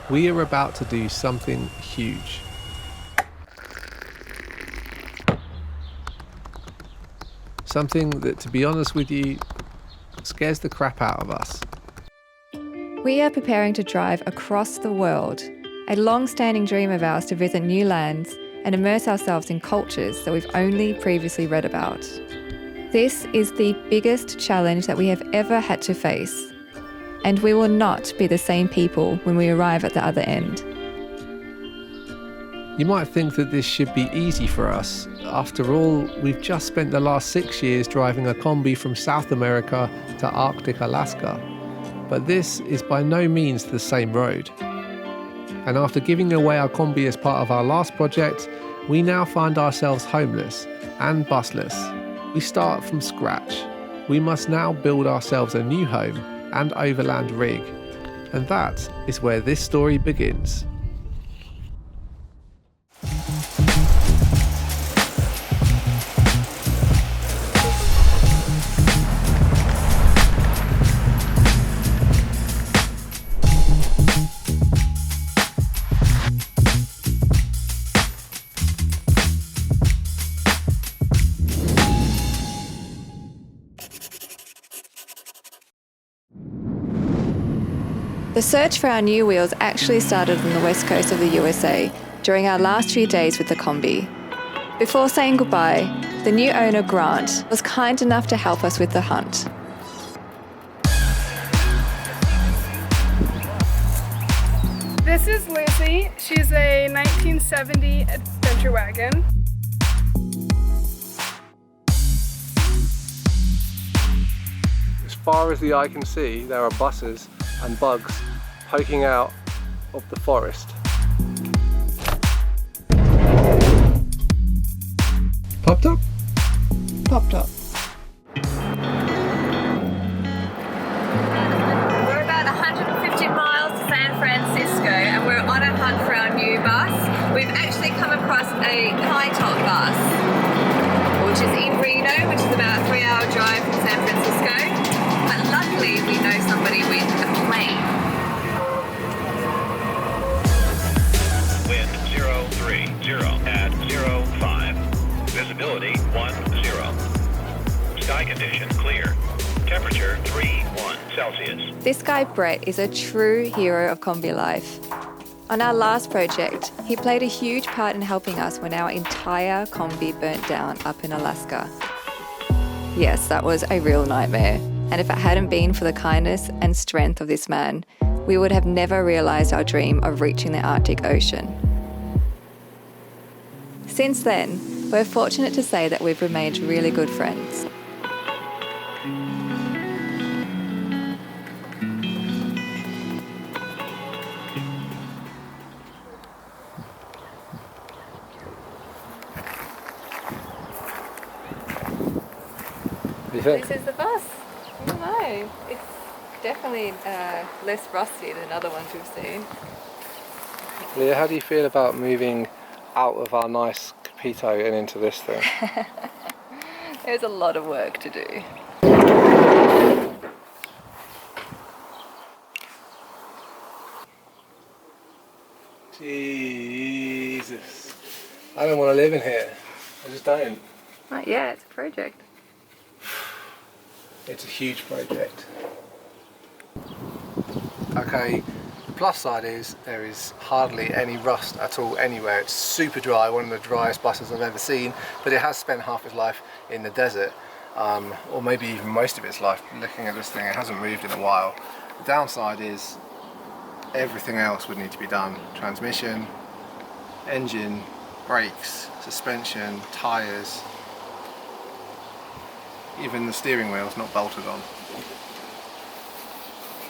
We are about to do something huge. Something that, to be honest with you, scares the crap out of us. We are preparing to drive across the world, a long-standing dream of ours to visit new lands and immerse ourselves in cultures that we've only previously read about. This is the biggest challenge that we have ever had to face, and we will not be the same people when we arrive at the other end. You might think that this should be easy for us. After all, we've just spent the last 6 years driving a Kombi from South America to Arctic Alaska. But this is by no means the same road. And after giving away our Kombi as part of our last project, we now find ourselves homeless and busless. We start from scratch. We must now build ourselves a new home and overland rig. And that is where this story begins. The search for our new wheels actually started on the west coast of the USA during our last few days with the Kombi. Before saying goodbye, the new owner, Grant, was kind enough to help us with the hunt. This is Lucy. She's a 1970 adventure wagon. As far as the eye can see, there are buses and bugs poking out of the forest. Popped up? Popped up. We're about 150 miles to San Francisco and we're on a hunt for our new bus. We've actually come across a high-top bus, which is in Reno, which is about a 3-hour drive from San Francisco. But luckily we know somebody with a plane. Wind 030 at 05. Visibility 10. Sky condition clear. Temperature 31 Celsius. This guy, Brett, is a true hero of Kombi life. On our last project, he played a huge part in helping us when our entire Kombi burnt down up in Alaska. Yes, that was a real nightmare. And if it hadn't been for the kindness and strength of this man, we would have never realized our dream of reaching the Arctic Ocean. Since then, we're fortunate to say that we've remained really good friends. What do you think? This is the bus. I don't know. It's definitely less rusty than other ones we've seen. Leah, how do you feel about moving out of our nice Capito and into this thing? There's a lot of work to do. Jesus. I don't want to live in here. I just don't. Not yet, it's a project. It's a huge project. Okay, the plus side is there is hardly any rust at all anywhere. It's super dry, one of the driest buses I've ever seen, but it has spent half its life in the desert, or maybe even most of its life. Looking at this thing, it hasn't moved in a while. The downside is everything else would need to be done. Transmission, engine, brakes, suspension, tyres. Even the steering wheel's not bolted on.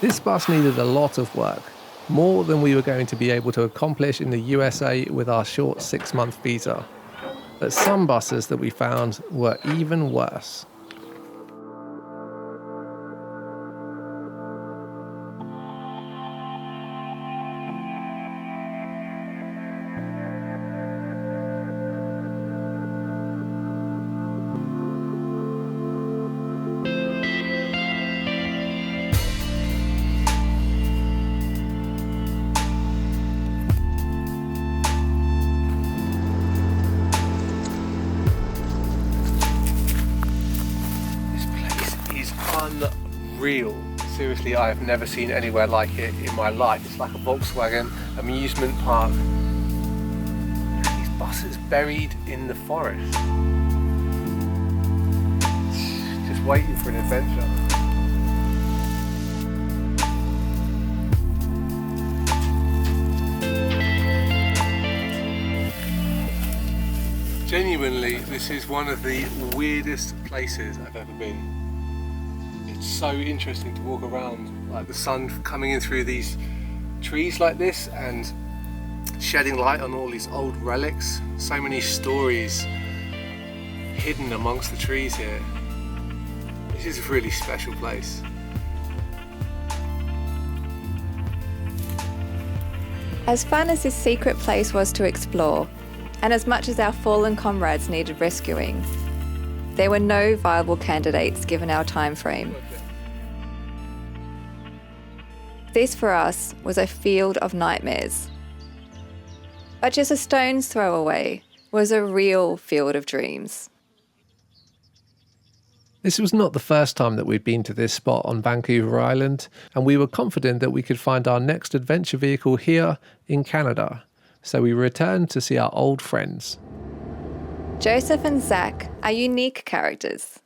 This bus needed a lot of work, more than we were going to be able to accomplish in the USA with our short 6-month visa. But some buses that we found were even worse. unreal. Seriously, I have never seen anywhere like it in my life. It's like a Volkswagen amusement park. These buses buried in the forest. Just waiting for an adventure. Genuinely, this is one of the weirdest places I've ever been. It's so interesting to walk around, like the sun coming in through these trees like this and shedding light on all these old relics. So many stories hidden amongst the trees here. This is a really special place. As fun as this secret place was to explore, and as much as our fallen comrades needed rescuing, there were no viable candidates given our time frame. This for us was a field of nightmares. But just a stone's throw away was a real field of dreams. This was not the first time that we'd been to this spot on Vancouver Island, and we were confident that we could find our next adventure vehicle here in Canada. So we returned to see our old friends. Joseph and Zach are unique characters.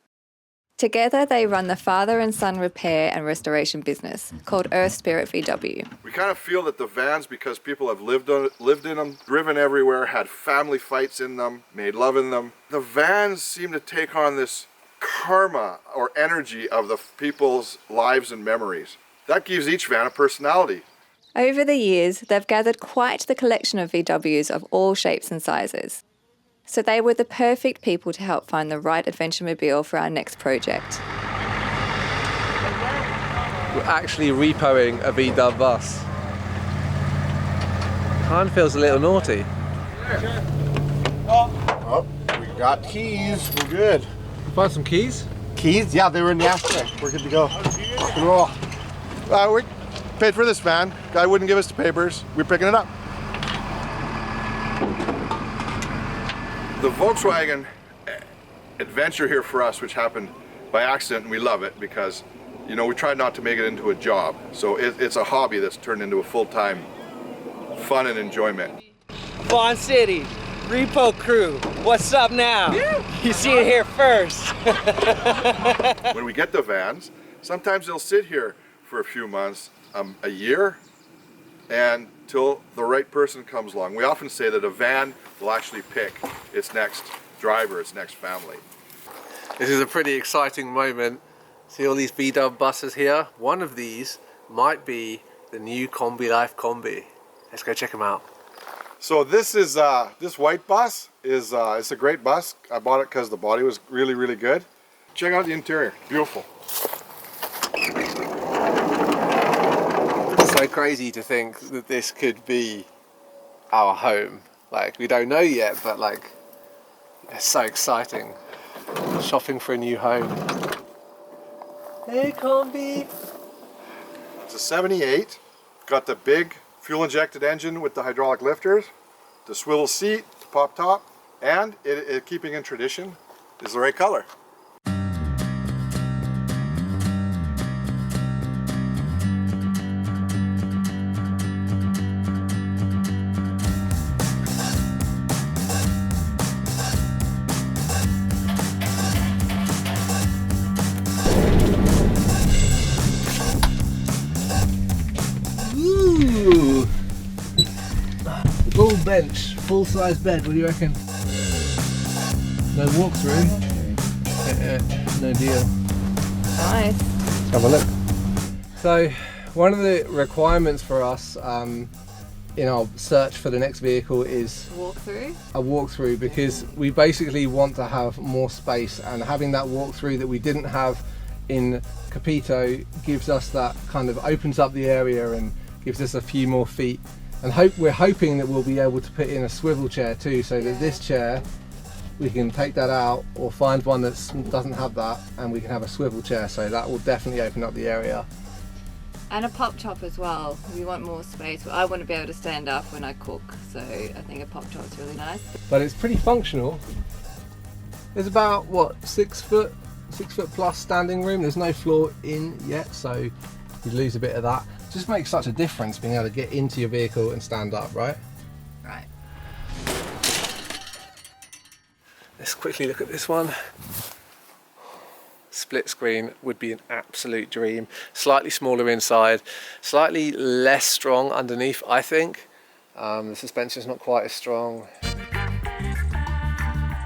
Together they run the father and son repair and restoration business called Earth Spirit VW. We kind of feel that the vans, because people have lived in them, driven everywhere, had family fights in them, made love in them. The vans seem to take on this karma or energy of the people's lives and memories. That gives each van a personality. Over the years, they've gathered quite the collection of VWs of all shapes and sizes. So they were the perfect people to help find the right adventure mobile for our next project. We're actually repoing a VW bus. Kind of feels a little naughty. Oh, we got keys. We're good. Find some keys? Keys? Yeah, they were in the ashtray. We're good to go. Roll. We paid for this van. Guy wouldn't give us the papers. We're picking it up. The Volkswagen adventure here for us, which happened by accident, and we love it because, you know, we tried not to make it into a job. So it's a hobby that's turned into a full-time fun and enjoyment. Vaughan City, Repo Crew, what's up now? You see it here first. When we get the vans, sometimes they'll sit here for a few months, a year, and till the right person comes along. We often say that a van will actually pick its next driver, its next family. This is a pretty exciting moment. See all these VW buses here? One of these might be the new Kombi Life Kombi. Let's go check them out. So this is this white bus is it's a great bus. I bought it because the body was really, really good. Check out the interior, beautiful. It's so crazy to think that this could be our home. Like, we don't know yet, but like, it's so exciting. Shopping for a new home. Hey, Kombi! It's a 78. Got the big fuel-injected engine with the hydraulic lifters, the swivel seat, the pop top, and it keeping in tradition, is the right color. Ooh! Full bench, full-size bed, what do you reckon? No walkthrough? No deal. Nice. Let's have a look. So, one of the requirements for us in our search for the next vehicle is Walkthrough. a walkthrough, because we basically want to have more space, and having that walkthrough that we didn't have in Capito gives us that kind of opens up the area and gives us a few more feet. And we're hoping that we'll be able to put in a swivel chair too, so that this chair, we can take that out or find one that doesn't have that, and we can have a swivel chair, so that will definitely open up the area. And a pop top as well. We want more space. I want to be able to stand up when I cook, so I think a pop top is really nice. But it's pretty functional. There's about, what, 6 foot 6 foot plus standing room. There's no floor in yet, so you lose a bit of that. Just makes such a difference being able to get into your vehicle and stand up, right? Right. Let's quickly look at this one. Split screen would be an absolute dream. Slightly smaller inside, slightly less strong underneath, I think. The suspension's not quite as strong.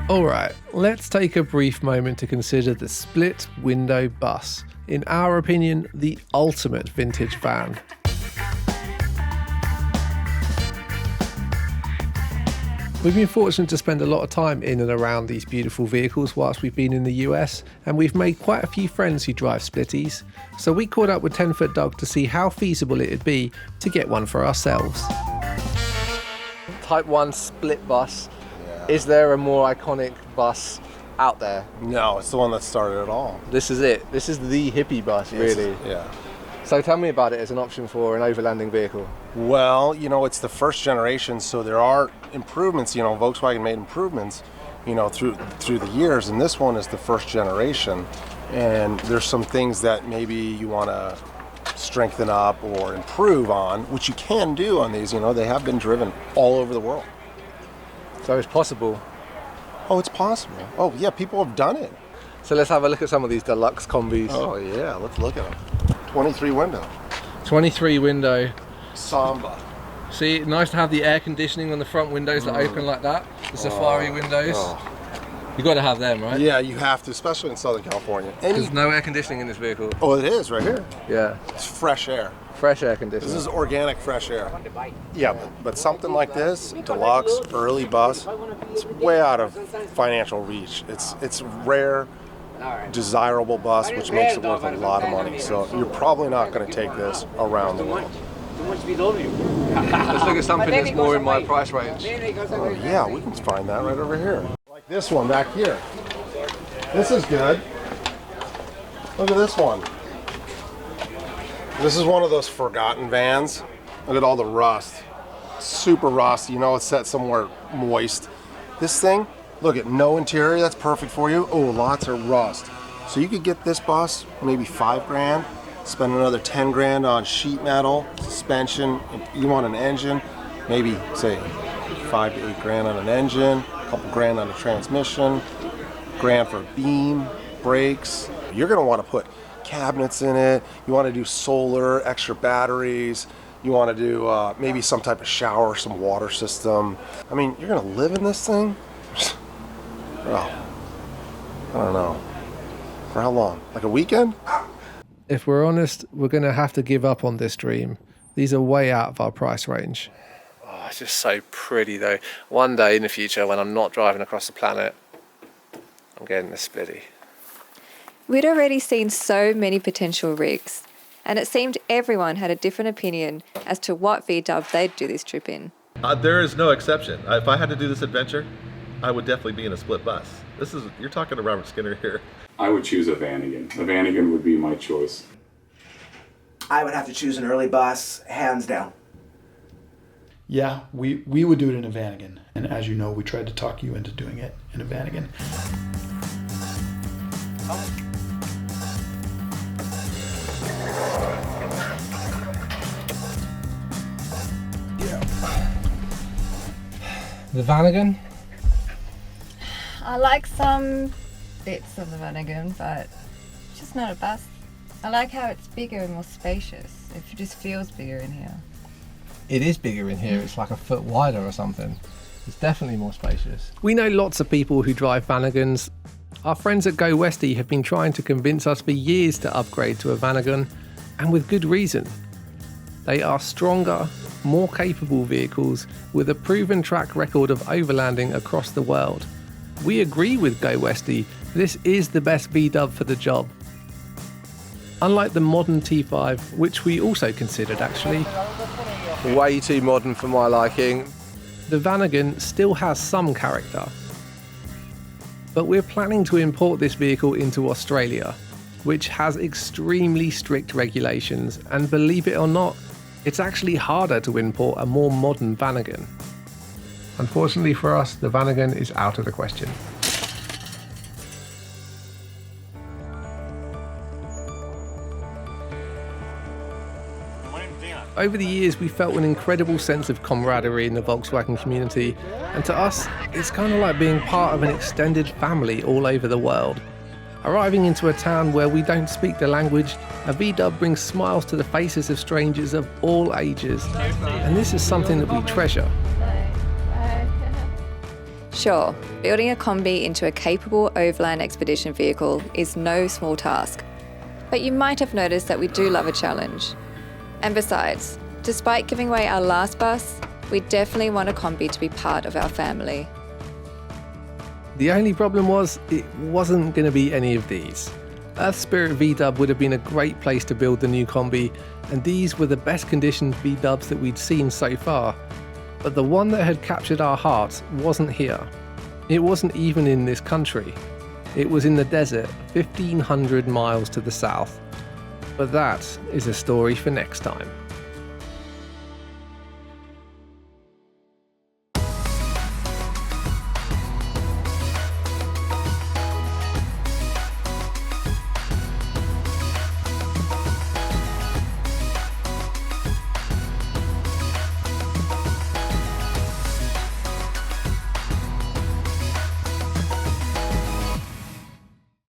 All right, let's take a brief moment to consider the split window bus. In our opinion, the ultimate vintage van. We've been fortunate to spend a lot of time in and around these beautiful vehicles whilst we've been in the US, and we've made quite a few friends who drive splitties. So we caught up with 10 Foot Dog to see how feasible it'd be to get one for ourselves. Type 1 split bus. Yeah. Is there a more iconic bus out there? No, it's the one that started it all. This is it. This is the hippie bus, really. Yeah. So tell me about it as an option for an overlanding vehicle. Well, you know, it's the first generation, so there are improvements. You know, Volkswagen made improvements, you know, through the years, and this one is the first generation. And there's some things that maybe you want to strengthen up or improve on, which you can do on these. You know, they have been driven all over the world. So it's possible. Oh, it's possible. Oh, yeah, people have done it. So let's have a look at some of these deluxe combis. Oh, yeah, let's look at them. 23 window. 23 window. Samba. See, nice to have the air conditioning on the front windows that open like that. The Safari windows. Oh. You got to have them, right? Yeah, you have to, especially in Southern California. There's no air conditioning in this vehicle. Oh, it is right here. Yeah. It's fresh air. Fresh air conditioning. This is organic fresh air. Yeah, but something like this, deluxe, early bus, it's way out of financial reach. It's rare, desirable bus, which makes it worth a lot of money. So you're probably not going to take this around the world. Let's look at something that's more in my price range. Oh yeah, we can find that right over here. Like this one back here. This is good. Look at this one. This is one of those forgotten vans. Look at all the rust. Super rusty. You know it's set somewhere moist. This thing, look at no interior. That's perfect for you. Oh, lots of rust. So you could get this bus maybe $5,000. Spend another 10 grand on sheet metal, suspension. If you want an engine, maybe say 5 to 8 grand on an engine, a couple grand on a transmission, grand for beam, brakes. You're gonna want to put cabinets in it. You want to do solar, extra batteries. You want to do maybe some type of shower, some water system. I mean, you're gonna live in this thing? Oh, I don't know. For how long? Like a weekend? If we're honest, we're going to have to give up on this dream. These are way out of our price range. Oh, it's just so pretty though. One day in the future when I'm not driving across the planet, I'm getting this splitty. We'd already seen so many potential rigs, and it seemed everyone had a different opinion as to what VW they'd do this trip in. There is no exception. If I had to do this adventure, I would definitely be in a split bus. You're talking to Robert Skinner here. I would choose a Vanagon. A Vanagon would be my choice. I would have to choose an early bus, hands down. Yeah, we would do it in a Vanagon. And as you know, we tried to talk you into doing it in a Vanagon. The Vanagon? I like some bits of the Vanagon, but it's just not a bus. I like how it's bigger and more spacious. It just feels bigger in here. It is bigger in here. It's like a foot wider or something. It's definitely more spacious. We know lots of people who drive Vanagons. Our friends at Go Westy have been trying to convince us for years to upgrade to a Vanagon, and with good reason. They are stronger, more capable vehicles with a proven track record of overlanding across the world. We agree with Go Westy, this is the best VW for the job. Unlike the modern T5, which we also considered actually, way too modern for my liking, the Vanagon still has some character. But we're planning to import this vehicle into Australia, which has extremely strict regulations, and believe it or not, it's actually harder to import a more modern Vanagon. Unfortunately for us, the Vanagon is out of the question. Over the years, we felt an incredible sense of camaraderie in the Volkswagen community, and to us, it's kind of like being part of an extended family all over the world. Arriving into a town where we don't speak the language, a VW brings smiles to the faces of strangers of all ages, and this is something that we treasure. Sure, building a Kombi into a capable overland expedition vehicle is no small task, but you might have noticed that we do love a challenge. And besides, despite giving away our last bus, we definitely want a Kombi to be part of our family. The only problem was, it wasn't going to be any of these. Earth Spirit VW would have been a great place to build the new Kombi, and these were the best conditioned VWs that we'd seen so far. But the one that had captured our hearts wasn't here. It wasn't even in this country. It was in the desert, 1,500 miles to the south. But that is a story for next time.